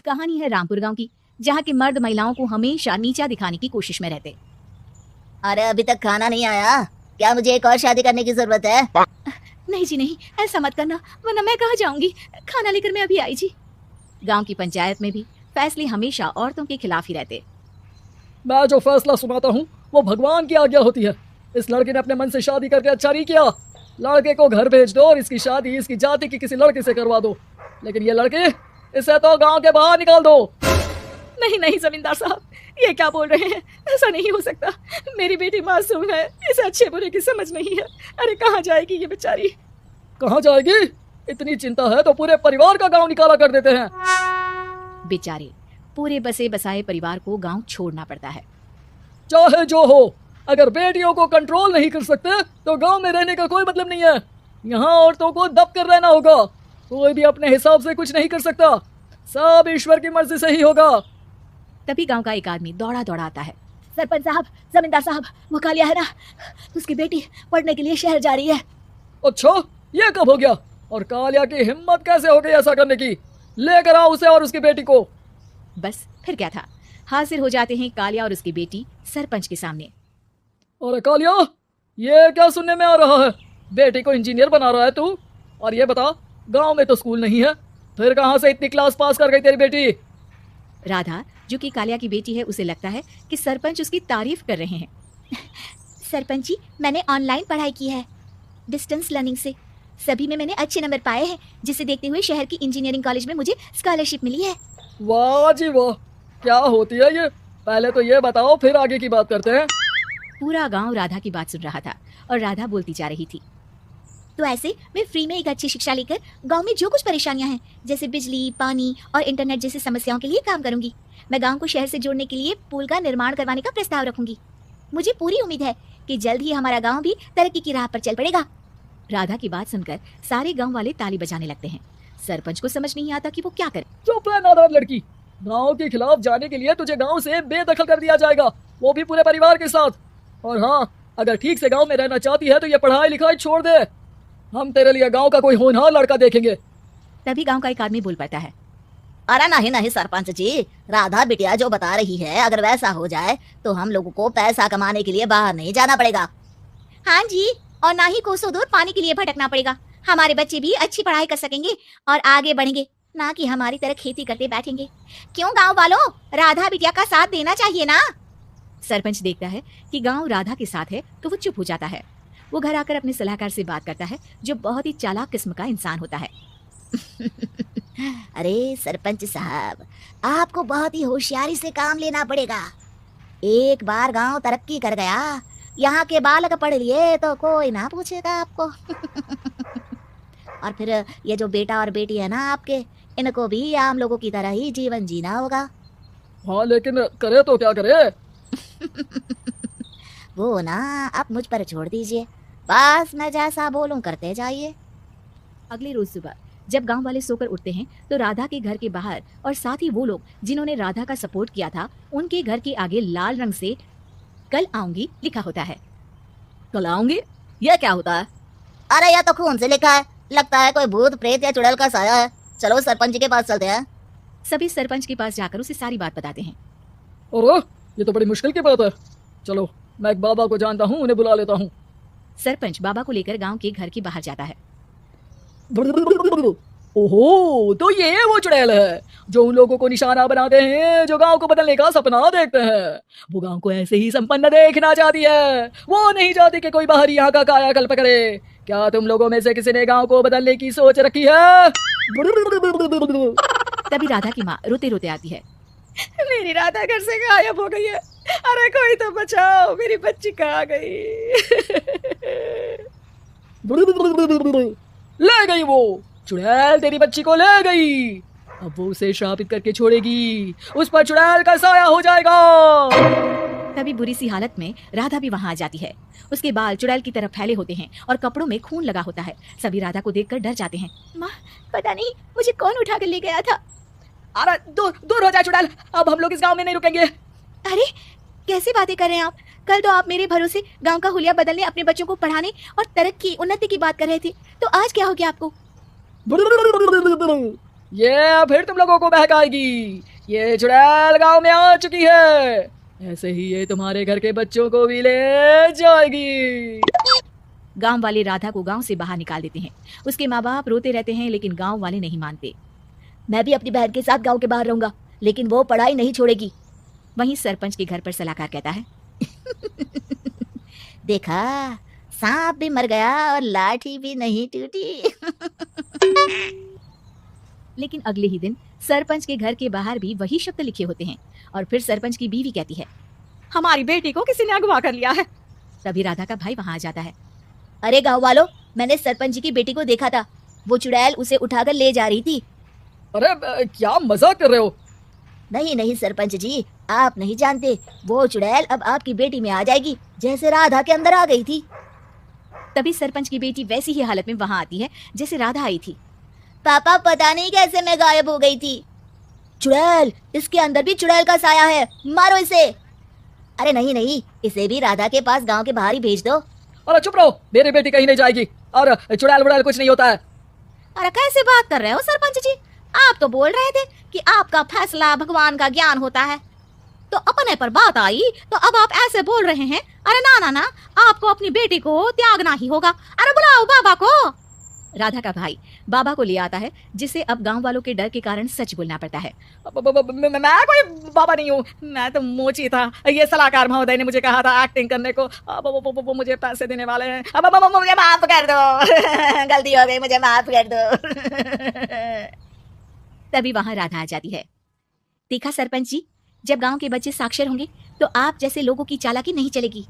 कहानी है रामपुर गांव की, जहां के मर्द महिलाओं को हमेशा नीचा दिखाने की कोशिश में रहते। अरे अभी तक खाना नहीं आया क्या? मुझे एक और शादी करने की जरूरत है। नहीं जी नहीं, ऐसा मत करना, वरना मैं कहाँ जाऊंगी। खाना लेकर मैं अभी आई जी। गांव की पंचायत में भी फैसले हमेशा औरतों के खिलाफ ही रहते। मैं जो फैसला सुनाता हूँ वो भगवान की आज्ञा होती है। इस लड़के ने अपने मन से शादी करके अच्छा नहीं किया। लड़के को घर भेज दो और इसकी शादी इसकी जाति की किसी लड़के से करवा दो, लेकिन ये लड़के इसे तो गांव के बाहर निकाल दो। नहीं नहीं जमींदार साहब, ये क्या बोल रहे हैं? ऐसा नहीं हो सकता। मेरी बेटी मासूम है, इसे अच्छे बुरे की समझ नहीं है। अरे कहाँ जाएगी ये बेचारी? कहाँ जाएगी? इतनी चिंता है तो पूरे परिवार का गांव निकाला कर देते हैं। बेचारे पूरे बसे बसाए परिवार को गांव छोड़ना पड़ता है। चाहे जो हो, अगर बेटियों को कंट्रोल नहीं कर सकते तो गांव में रहने का कोई मतलब नहीं है। यहाँ औरतों को दब कर रहना होगा। कोई भी अपने हिसाब से कुछ नहीं कर सकता, सब ईश्वर की मर्जी से ही होगा। तभी गांव का एक आदमी दौड़ा दौड़ा आता है। सरपंच साहब, जमींदार साहब, वो कालिया है ना, उसकी बेटी पढ़ने के लिए शहर जा रही है। अच्छा, ये कब हो गया? और कालिया की हिम्मत कैसे हो गई ऐसा करने की? लेकर आओ उसे और उसकी बेटी को। बस फिर क्या था, हाजिर हो जाते हैं कालिया और उसकी बेटी सरपंच के सामने। अरे कालिया, ये क्या सुनने में आ रहा है? बेटी को इंजीनियर बना रहा है तू? और ये बता, गांव में तो स्कूल नहीं है, फिर कहां से इतनी क्लास पास कर गई तेरी बेटी? राधा, जो कि कालिया की बेटी है, उसे लगता है कि सरपंच उसकी तारीफ कर रहे हैं। सरपंच जी, मैंने ऑनलाइन पढ़ाई की है, डिस्टेंस लर्निंग से। सभी में मैंने अच्छे नंबर पाए हैं, जिसे देखते हुए शहर की इंजीनियरिंग कॉलेज में मुझे स्कॉलरशिप मिली है। वाह जी वाह, क्या होती है ये? पहले तो ये बताओ, फिर आगे की बात करते हैं। पूरा गांव राधा की बात सुन रहा था और राधा बोलती जा रही थी। तो ऐसे मैं फ्री में एक अच्छी शिक्षा लेकर गांव में जो कुछ परेशानियां हैं, जैसे बिजली, पानी और इंटरनेट जैसी समस्याओं के लिए काम करूंगी। मैं गांव को शहर से जोड़ने के लिए पुल का निर्माण करवाने का प्रस्ताव रखूंगी। मुझे पूरी उम्मीद है कि जल्द ही हमारा गांव भी तरक्की की राह पर चल पड़ेगा। राधा की बात सुनकर सारे गांव वाले ताली बजाने लगते हैं। सरपंच को समझ नहीं आता कि वो क्या करे। चुप है नादान लड़की, गांव के खिलाफ जाने के लिए तुझे गांव से बेदखल कर दिया जाएगा, वो भी पूरे परिवार के साथ। और हाँ, अगर ठीक से गांव में रहना चाहती है तो ये पढ़ाई लिखाई छोड़ दे। हम तेरे लिए गांव का कोई होनहार लड़का देखेंगे। तभी गांव का एक आदमी बोल पड़ता है। अरे नहीं नहीं सरपंच जी, राधा बिटिया जो बता रही है, अगर वैसा हो जाए तो हम लोगों को पैसा कमाने के लिए बाहर नहीं जाना पड़ेगा। हाँ जी, और ना ही कोसों दूर पानी के लिए भटकना पड़ेगा। हमारे बच्चे भी अच्छी पढ़ाई कर सकेंगे और आगे बढ़ेंगे, ना कि हमारी तरह खेती करते बैठेंगे। क्यों गांव वालों, राधा बिटिया का साथ देना चाहिए ना। सरपंच देखता है कि गांव राधा के साथ है तो वो चुप हो जाता है। वो घर आकर अपने सलाहकार से बात करता है, जो बहुत ही चालाक किस्म का इंसान होता है। अरे सरपंच साहब, आपको बहुत ही होशियारी से काम लेना पड़ेगा। एक बार गांव तरक्की कर गया, यहाँ के बालक पढ़ लिए तो कोई ना पूछेगा आपको। और फिर ये जो बेटा और बेटी है ना आपके, इनको भी आम लोगों की तरह ही जीवन जीना होगा। हाँ, लेकिन करे तो क्या करे? वो ना आप मुझ पर छोड़ दीजिए, बस मैं जैसा बोलूं करते जाइए। अगले रोज सुबह जब गांव वाले सोकर उठते हैं तो राधा के घर के बाहर और साथ ही वो लोग जिन्होंने राधा का सपोर्ट किया था, उनके घर के आगे लाल रंग से कल आऊंगी लिखा होता है। कल आऊंगी, यह क्या होता है? अरे यह तो खून से लिखा है, लगता है कोई भूत प्रेत या चुड़ैल का साया है। चलो सरपंच जी के पास चलते हैं। सभी सरपंच के पास जाकर उसे सारी बात बताते हैं। और ये तो बड़ी मुश्किल की बात है। चलो, मैं एक बाबा को जानता हूँ, उन्हें बुला लेता हूँ। सरपंच बाबा को लेकर गांव के घर के बाहर जाता है। ओहो, तो ये वो चुड़ैल है जो उन लोगों को निशाना बनाते हैं जो गांव को बदलने का सपना देखते हैं। वो गांव को ऐसे ही संपन्न देखना चाहती है, वो नहीं चाहती कि कोई बाहर यहाँ का कायाकल्प करे। क्या तुम लोगों में से किसी ने गांव को बदलने की सोच रखी है? तभी राधा की माँ रोते रोते आती है। मेरी राधा घर से गायब हो गई है, अरे कोई तो बचाओ, मेरी बच्ची कहाँ गई? ले गई वो चुड़ैल, तेरी बच्ची को ले गई। अब वो उसे श्रापित करके छोड़ेगी, उस पर चुड़ैल का साया हो जाएगा। तभी बुरी सी हालत में राधा भी वहां आ जाती है। उसके बाल चुड़ैल की तरफ फैले होते हैं और कपड़ों में खून लगा होता है। सभी राधा को देखकर डर जाते हैं। माँ, पता नहीं मुझे कौन उठा कर ले गया था। अरे दूर हो जा चुड़ैल, अब हम लोग इस गांव में नहीं रुकेंगे। अरे कैसी बातें कर रहे हैं आप? कल तो आप मेरे भरोसे गांव का हुलिया बदलने, अपने बच्चों को पढ़ाने और तरक्की उन्नति की बात कर रहे थे, तो आज क्या हो गया आपको? ये फिर तुम लोगों को बहकाएगी। ये चुड़ैल गांव में आ चुकी है, ऐसे ही ये तुम्हारे घर के बच्चों को भी ले जाएगी। गांव वाले राधा को गांव से बाहर निकाल देते हैं। उसके माँ बाप रोते रहते हैं, लेकिन गांव वाले नहीं मानते। मैं भी अपनी बहन के साथ गांव के बाहर रहूंगा, लेकिन वो पढ़ाई नहीं छोड़ेगी। वहीं सरपंच के घर पर सलाहकार कहता है, देखा, सांप भी मर गया और लाठी भी नहीं टूटी। लेकिन अगले ही दिन सरपंच के घर के बाहर भी वही शब्द लिखे होते हैं। और फिर सरपंच की बीवी कहती है, हमारी बेटी को किसी ने अगवा कर लिया है। तभी राधा का भाई वहां आ जाता है। अरे गांव वालों, मैंने सरपंच जी की बेटी को देखा था, वो चुड़ैल उसे उठाकर ले जा रही थी। अरे क्या मजाक कर रहे हो? नहीं नहीं सरपंच जी, आप नहीं जानते, वो चुड़ैल अब आपकी बेटी में आ जाएगी, जैसे राधा के अंदर आ गई थी। तभी सरपंच की बेटी वैसी ही हालत में वहां आती है जैसे राधा आई थी। पापा पता नहीं कैसे मैं गायब हो गई थी। चुड़ैल, इसके अंदर भी चुड़ैल का साया है, मारो इसे। अरे नहीं नहीं, इसे भी राधा के पास गांव के बाहर ही भेज दो। अरे चुप रहो, मेरी बेटी कहीं नहीं जाएगी और चुड़ैल वुड़ैल कुछ नहीं होता है। अरे कैसे बात कर रहे हो सरपंच जी? आप तो बोल रहे थे कि आपका फैसला भगवान का ज्ञान होता है, तो अपने पर बात आई तो अब आप ऐसे बोल रहे हैं। अरे ना ना ना, आपको अपनी बेटी को त्यागना ही होगा। अरे बुलाओ बाबा को। राधा का भाई बाबा को ले आता है, जिसे अब गांव वालों के डर के कारण सच बोलना पड़ता है। मैं कोई बाबा नहीं हूँ, मैं तो मोची था। ये सलाहकार महोदय ने मुझे कहा था एक्टिंग करने को। अब वो मुझे पैसे देने वाले हैं। अब मुझे माफ कर दो। गलती हो गई, मुझे माफ कर दो। तभी वहां राधा आ जाती है। देखा सरपंच जी, जब गांव के बच्चे साक्षर होंगे तो आप जैसे लोगों की चालाकी नहीं चलेगी।